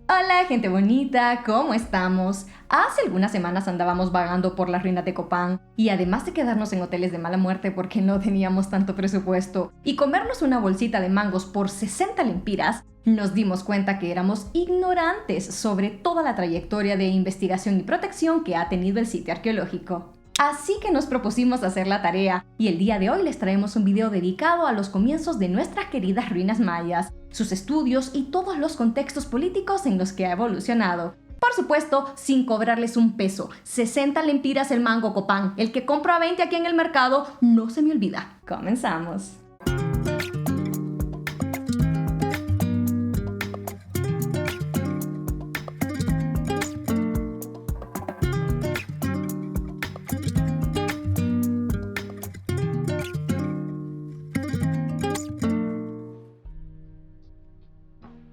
Hola gente bonita, ¿cómo estamos? Hace algunas semanas andábamos vagando por las ruinas de Copán y además de quedarnos en hoteles de mala muerte porque no teníamos tanto presupuesto y comernos una bolsita de mangos por 60 lempiras, nos dimos cuenta que éramos ignorantes sobre toda la trayectoria de investigación y protección que ha tenido el sitio arqueológico. Así que nos propusimos hacer la tarea y el día de hoy les traemos un video dedicado a los comienzos de nuestras queridas ruinas mayas, sus estudios y todos los contextos políticos en los que ha evolucionado. Por supuesto, sin cobrarles un peso. 60 lempiras el mango Copán. El que compra a 20 aquí en el mercado, no se me olvida. Comenzamos.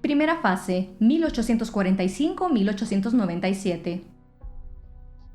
Primera fase, 1845-1897.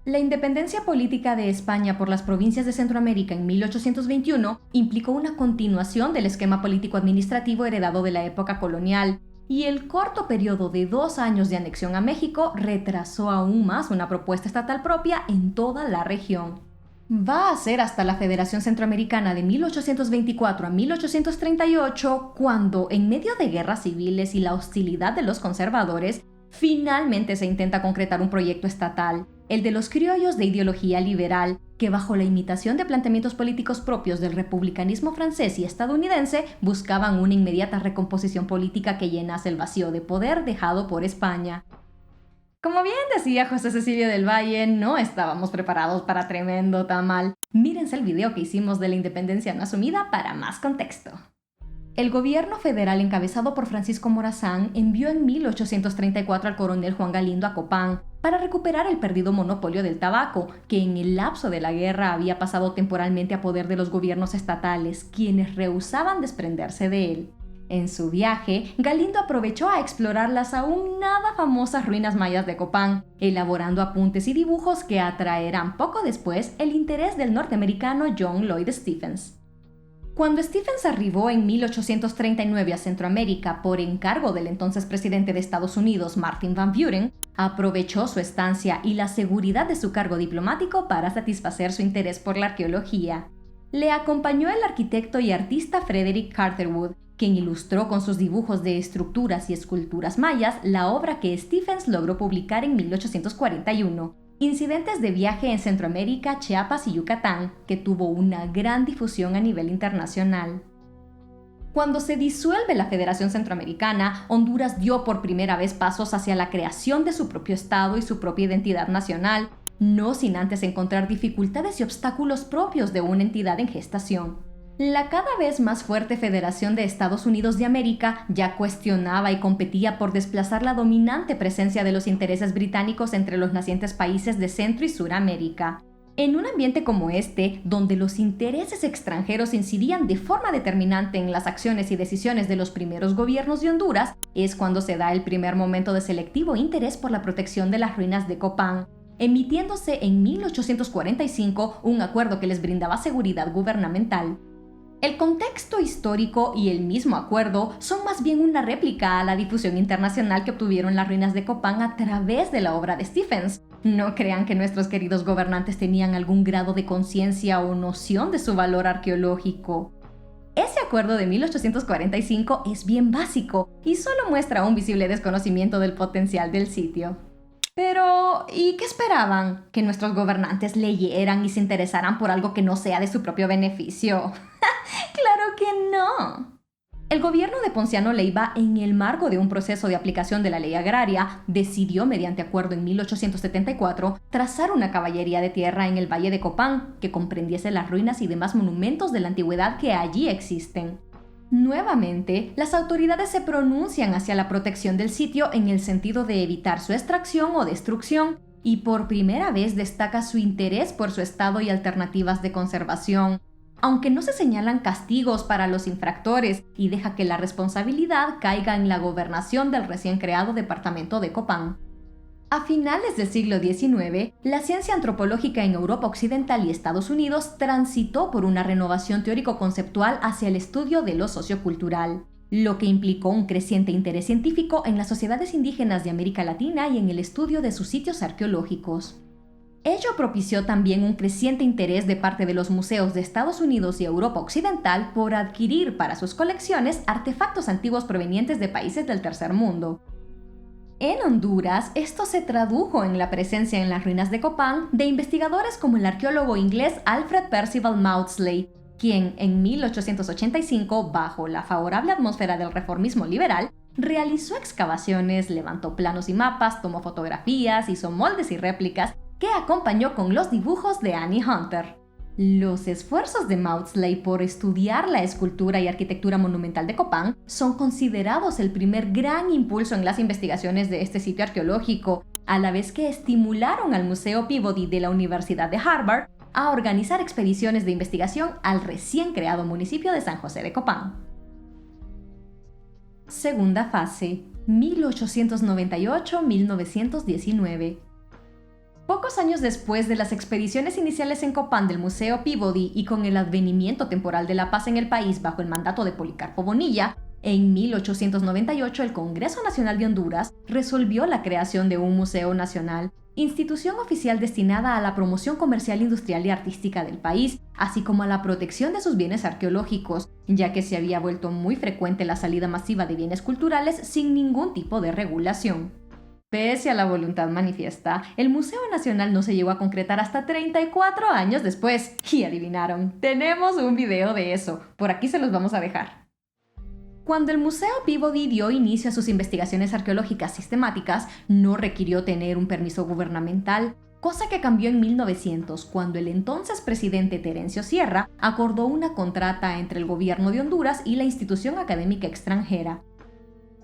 La independencia política de España por las provincias de Centroamérica en 1821 implicó una continuación del esquema político-administrativo heredado de la época colonial, y el corto periodo de 2 años de anexión a México retrasó aún más una propuesta estatal propia en toda la región. Va a ser hasta la Federación Centroamericana de 1824 a 1838 cuando, en medio de guerras civiles y la hostilidad de los conservadores, finalmente se intenta concretar un proyecto estatal, el de los criollos de ideología liberal, que bajo la imitación de planteamientos políticos propios del republicanismo francés y estadounidense, buscaban una inmediata recomposición política que llenase el vacío de poder dejado por España. Como bien decía José Cecilio del Valle, no estábamos preparados para tremendo tamal. Mírense el video que hicimos de la independencia no asumida para más contexto. El gobierno federal encabezado por Francisco Morazán envió en 1834 al coronel Juan Galindo a Copán para recuperar el perdido monopolio del tabaco, que en el lapso de la guerra había pasado temporalmente a poder de los gobiernos estatales, quienes rehusaban desprenderse de él. En su viaje, Galindo aprovechó a explorar las aún nada famosas ruinas mayas de Copán, elaborando apuntes y dibujos que atraerán poco después el interés del norteamericano John Lloyd Stephens. Cuando Stephens arribó en 1839 a Centroamérica por encargo del entonces presidente de Estados Unidos, Martin Van Buren, aprovechó su estancia y la seguridad de su cargo diplomático para satisfacer su interés por la arqueología. Le acompañó el arquitecto y artista Frederick Carterwood, quien ilustró con sus dibujos de estructuras y esculturas mayas la obra que Stephens logró publicar en 1841, Incidentes de viaje en Centroamérica, Chiapas y Yucatán, que tuvo una gran difusión a nivel internacional. Cuando se disuelve la Federación Centroamericana, Honduras dio por primera vez pasos hacia la creación de su propio Estado y su propia identidad nacional, no sin antes encontrar dificultades y obstáculos propios de una entidad en gestación. La cada vez más fuerte Federación de Estados Unidos de América ya cuestionaba y competía por desplazar la dominante presencia de los intereses británicos entre los nacientes países de Centro y Suramérica. En un ambiente como este, donde los intereses extranjeros incidían de forma determinante en las acciones y decisiones de los primeros gobiernos de Honduras, es cuando se da el primer momento de selectivo interés por la protección de las ruinas de Copán, emitiéndose en 1845 un acuerdo que les brindaba seguridad gubernamental. El contexto histórico y el mismo acuerdo son más bien una réplica a la difusión internacional que obtuvieron las ruinas de Copán a través de la obra de Stephens. No crean que nuestros queridos gobernantes tenían algún grado de conciencia o noción de su valor arqueológico. Ese acuerdo de 1845 es bien básico y solo muestra un visible desconocimiento del potencial del sitio. Pero, ¿y qué esperaban? ¿Que nuestros gobernantes leyeran y se interesaran por algo que no sea de su propio beneficio? ¡Claro que no! El gobierno de Ponciano Leiva, en el marco de un proceso de aplicación de la ley agraria, decidió, mediante acuerdo en 1874, trazar una caballería de tierra en el Valle de Copán, que comprendiese las ruinas y demás monumentos de la antigüedad que allí existen. Nuevamente, las autoridades se pronuncian hacia la protección del sitio en el sentido de evitar su extracción o destrucción, y por primera vez destaca su interés por su estado y alternativas de conservación, aunque no se señalan castigos para los infractores y deja que la responsabilidad caiga en la gobernación del recién creado departamento de Copán. A finales del siglo XIX, la ciencia antropológica en Europa Occidental y Estados Unidos transitó por una renovación teórico-conceptual hacia el estudio de lo sociocultural. lo que implicó un creciente interés científico en las sociedades indígenas de América Latina y en el estudio de sus sitios arqueológicos. Ello propició también un creciente interés de parte de los museos de Estados Unidos y Europa Occidental por adquirir para sus colecciones artefactos antiguos provenientes de países del tercer mundo. En Honduras, esto se tradujo en la presencia en las ruinas de Copán de investigadores como el arqueólogo inglés Alfred Percival Maudslay, quien en 1885, bajo la favorable atmósfera del reformismo liberal, realizó excavaciones, levantó planos y mapas, tomó fotografías, hizo moldes y réplicas, que acompañó con los dibujos de Annie Hunter. Los esfuerzos de Maudslay por estudiar la escultura y arquitectura monumental de Copán son considerados el primer gran impulso en las investigaciones de este sitio arqueológico, a la vez que estimularon al Museo Peabody de la Universidad de Harvard a organizar expediciones de investigación al recién creado municipio de San José de Copán. Segunda fase, 1898-1919. Pocos años después de las expediciones iniciales en Copán del Museo Peabody y con el advenimiento temporal de la paz en el país bajo el mandato de Policarpo Bonilla, en 1898 el Congreso Nacional de Honduras resolvió la creación de un Museo Nacional, institución oficial destinada a la promoción comercial, industrial y artística del país, así como a la protección de sus bienes arqueológicos, ya que se había vuelto muy frecuente la salida masiva de bienes culturales sin ningún tipo de regulación. Pese a la voluntad manifiesta, el Museo Nacional no se llegó a concretar hasta 34 años después. Y adivinaron, tenemos un video de eso. Por aquí se los vamos a dejar. Cuando el Museo Peabody dio inicio a sus investigaciones arqueológicas sistemáticas, no requirió tener un permiso gubernamental, cosa que cambió en 1900, cuando el entonces presidente Terencio Sierra acordó una contrata entre el gobierno de Honduras y la institución académica extranjera.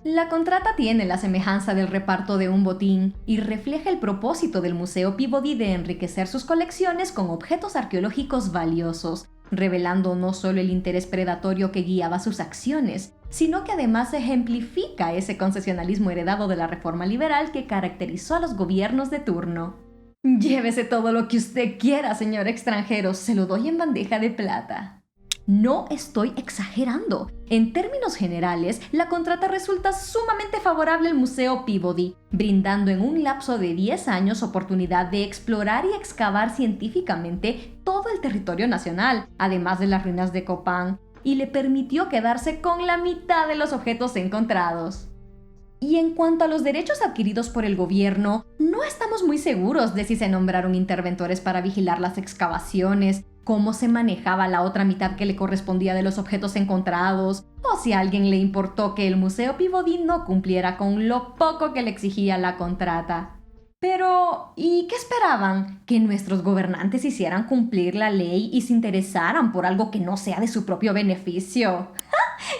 La contrata tiene la semejanza del reparto de un botín y refleja el propósito del Museo Peabody de enriquecer sus colecciones con objetos arqueológicos valiosos, revelando no solo el interés predatorio que guiaba sus acciones, sino que además ejemplifica ese concesionalismo heredado de la reforma liberal que caracterizó a los gobiernos de turno. Llévese todo lo que usted quiera, señor extranjero, se lo doy en bandeja de plata. No estoy exagerando. En términos generales, la contrata resulta sumamente favorable al Museo Peabody, brindando en un lapso de 10 años oportunidad de explorar y excavar científicamente todo el territorio nacional, además de las ruinas de Copán, y le permitió quedarse con la mitad de los objetos encontrados. Y en cuanto a los derechos adquiridos por el gobierno, no estamos muy seguros de si se nombraron interventores para vigilar las excavaciones, cómo se manejaba la otra mitad que le correspondía de los objetos encontrados, o si a alguien le importó que el Museo Peabody no cumpliera con lo poco que le exigía la contrata. Pero, ¿y qué esperaban? ¿Que nuestros gobernantes hicieran cumplir la ley y se interesaran por algo que no sea de su propio beneficio?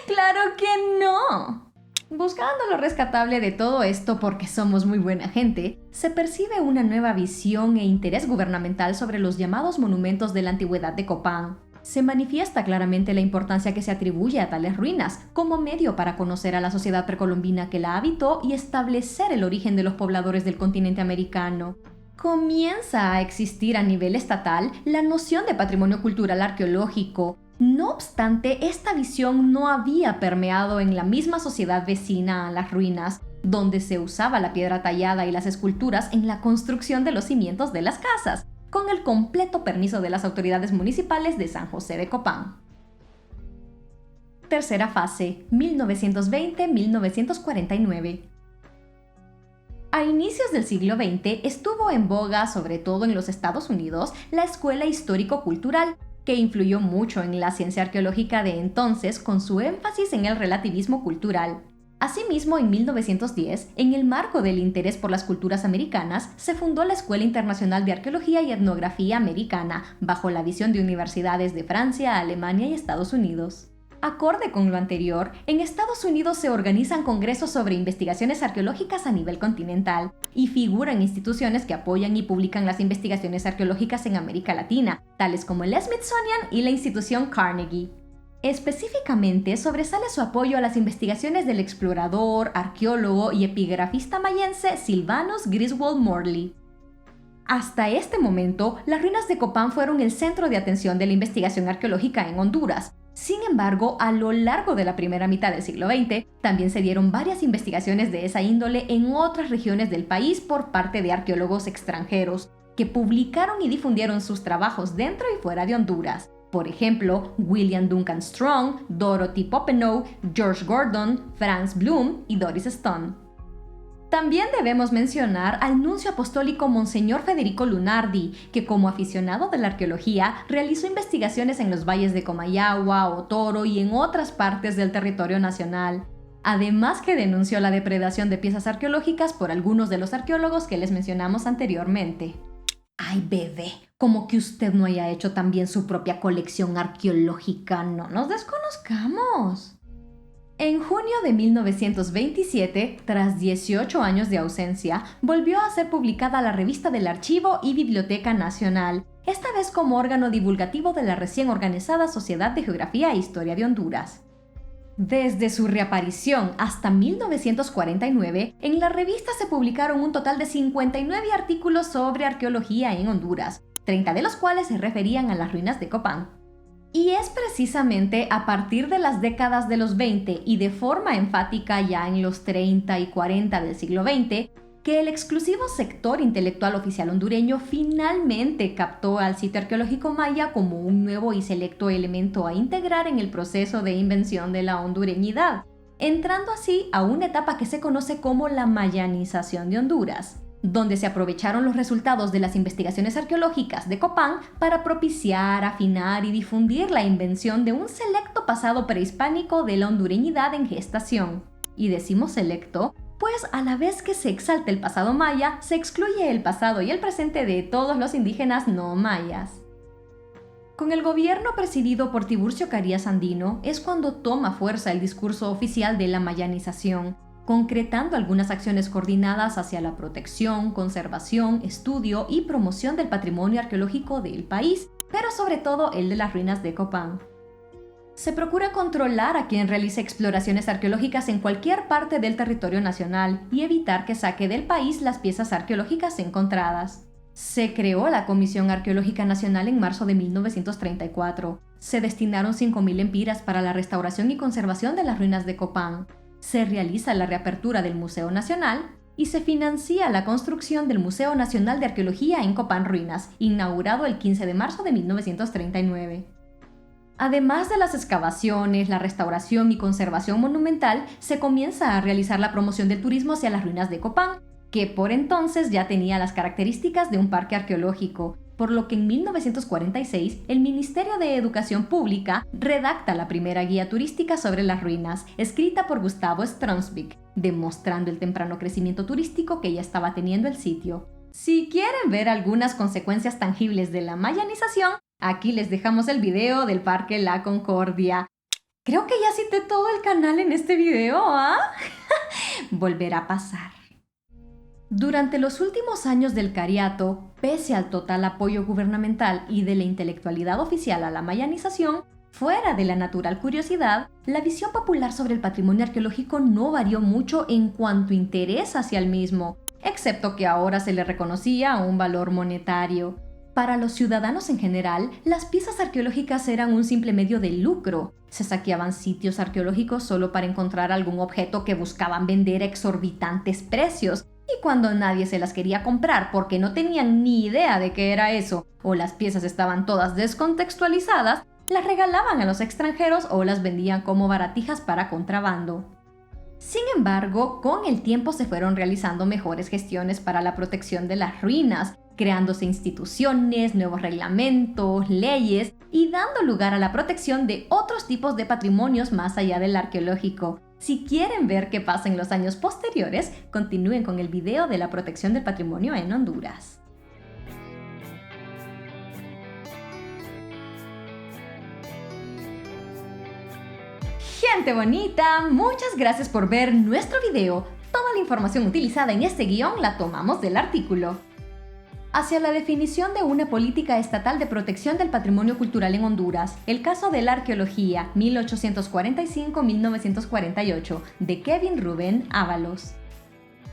¡Claro que no! Buscando lo rescatable de todo esto porque somos muy buena gente, se percibe una nueva visión e interés gubernamental sobre los llamados monumentos de la antigüedad de Copán. Se manifiesta claramente la importancia que se atribuye a tales ruinas como medio para conocer a la sociedad precolombina que la habitó y establecer el origen de los pobladores del continente americano. Comienza a existir a nivel estatal la noción de patrimonio cultural arqueológico. No obstante, esta visión no había permeado en la misma sociedad vecina a las ruinas, donde se usaba la piedra tallada y las esculturas en la construcción de los cimientos de las casas, con el completo permiso de las autoridades municipales de San José de Copán. Tercera fase, 1920-1949. A inicios del siglo XX estuvo en boga, sobre todo en los Estados Unidos, la escuela histórico-cultural, que influyó mucho en la ciencia arqueológica de entonces con su énfasis en el relativismo cultural. Asimismo, en 1910, en el marco del interés por las culturas americanas, se fundó la Escuela Internacional de Arqueología y Etnografía Americana, bajo la visión de universidades de Francia, Alemania y Estados Unidos. Acorde con lo anterior, en Estados Unidos se organizan congresos sobre investigaciones arqueológicas a nivel continental y figuran instituciones que apoyan y publican las investigaciones arqueológicas en América Latina, tales como el Smithsonian y la institución Carnegie. Específicamente, sobresale su apoyo a las investigaciones del explorador, arqueólogo y epigrafista mayense Sylvanus Griswold Morley. Hasta este momento, las ruinas de Copán fueron el centro de atención de la investigación arqueológica en Honduras, Sin embargo, a lo largo de la primera mitad del siglo XX, también se dieron varias investigaciones de esa índole en otras regiones del país por parte de arqueólogos extranjeros, que publicaron y difundieron sus trabajos dentro y fuera de Honduras. Por ejemplo, William Duncan Strong, Dorothy Popenoe, George Gordon, Franz Blum y Doris Stone. También debemos mencionar al nuncio apostólico Monseñor Federico Lunardi, que como aficionado de la arqueología realizó investigaciones en los valles de Comayagua, Otoro y en otras partes del territorio nacional. Además que denunció la depredación de piezas arqueológicas por algunos de los arqueólogos que les mencionamos anteriormente. ¡Ay, bebé! Como que usted no haya hecho también su propia colección arqueológica, no nos desconozcamos. En junio de 1927, tras 18 años de ausencia, volvió a ser publicada la Revista del Archivo y Biblioteca Nacional, esta vez como órgano divulgativo de la recién organizada Sociedad de Geografía e Historia de Honduras. Desde su reaparición hasta 1949, en la revista se publicaron un total de 59 artículos sobre arqueología en Honduras, 30 de los cuales se referían a las ruinas de Copán. Y es precisamente a partir de las décadas de los 20 y de forma enfática ya en los 30 y 40 del siglo XX, que el exclusivo sector intelectual oficial hondureño finalmente captó al sitio arqueológico maya como un nuevo y selecto elemento a integrar en el proceso de invención de la hondureñidad, entrando así a una etapa que se conoce como la mayanización de Honduras, donde se aprovecharon los resultados de las investigaciones arqueológicas de Copán para propiciar, afinar y difundir la invención de un selecto pasado prehispánico de la hondureñidad en gestación. Y decimos selecto, pues a la vez que se exalta el pasado maya, se excluye el pasado y el presente de todos los indígenas no mayas. Con el gobierno presidido por Tiburcio Carías Andino es cuando toma fuerza el discurso oficial de la mayanización, concretando algunas acciones coordinadas hacia la protección, conservación, estudio y promoción del patrimonio arqueológico del país, pero sobre todo el de las ruinas de Copán. Se procura controlar a quien realice exploraciones arqueológicas en cualquier parte del territorio nacional y evitar que saque del país las piezas arqueológicas encontradas. Se creó la Comisión Arqueológica Nacional en marzo de 1934. Se destinaron 5.000 empiras para la restauración y conservación de las ruinas de Copán. Se realiza la reapertura del Museo Nacional y se financia la construcción del Museo Nacional de Arqueología en Copán Ruinas, inaugurado el 15 de marzo de 1939. Además de las excavaciones, la restauración y conservación monumental, se comienza a realizar la promoción del turismo hacia las ruinas de Copán, que por entonces ya tenía las características de un parque arqueológico, por lo que en 1946 el Ministerio de Educación Pública redacta la primera guía turística sobre las ruinas, escrita por Gustavo Stronsvik, demostrando el temprano crecimiento turístico que ya estaba teniendo el sitio. Si quieren ver algunas consecuencias tangibles de la mayanización, aquí les dejamos el video del Parque La Concordia. Creo que ya cité todo el canal en este video, ¿ah? Volverá a pasar. Durante los últimos años del Cariato, pese al total apoyo gubernamental y de la intelectualidad oficial a la mayanización, fuera de la natural curiosidad, la visión popular sobre el patrimonio arqueológico no varió mucho en cuanto a interés hacia el mismo, excepto que ahora se le reconocía un valor monetario. Para los ciudadanos en general, las piezas arqueológicas eran un simple medio de lucro. Se saqueaban sitios arqueológicos solo para encontrar algún objeto que buscaban vender a exorbitantes precios, y cuando nadie se las quería comprar porque no tenían ni idea de qué era eso, o las piezas estaban todas descontextualizadas, las regalaban a los extranjeros o las vendían como baratijas para contrabando. Sin embargo, con el tiempo se fueron realizando mejores gestiones para la protección de las ruinas, creándose instituciones, nuevos reglamentos, leyes y dando lugar a la protección de otros tipos de patrimonios más allá del arqueológico. Si quieren ver qué pasa en los años posteriores, continúen con el video de la protección del patrimonio en Honduras. Gente bonita, muchas gracias por ver nuestro video. Toda la información utilizada en este guión la tomamos del artículo. Hacia la definición de una política estatal de protección del patrimonio cultural en Honduras, el caso de la arqueología 1845-1948 de Kevin Rubén Ábalos.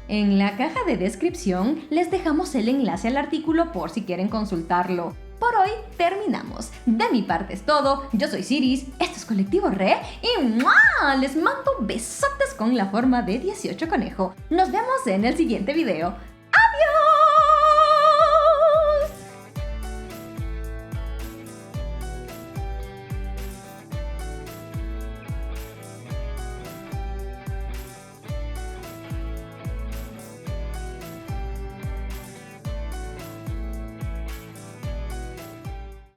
En la caja de descripción les dejamos el enlace al artículo por si quieren consultarlo. Por hoy terminamos. De mi parte es todo. Yo soy Siris, esto es Colectivo Re y ¡mua! Les mando besotes con la forma de 18 conejo. Nos vemos en el siguiente video.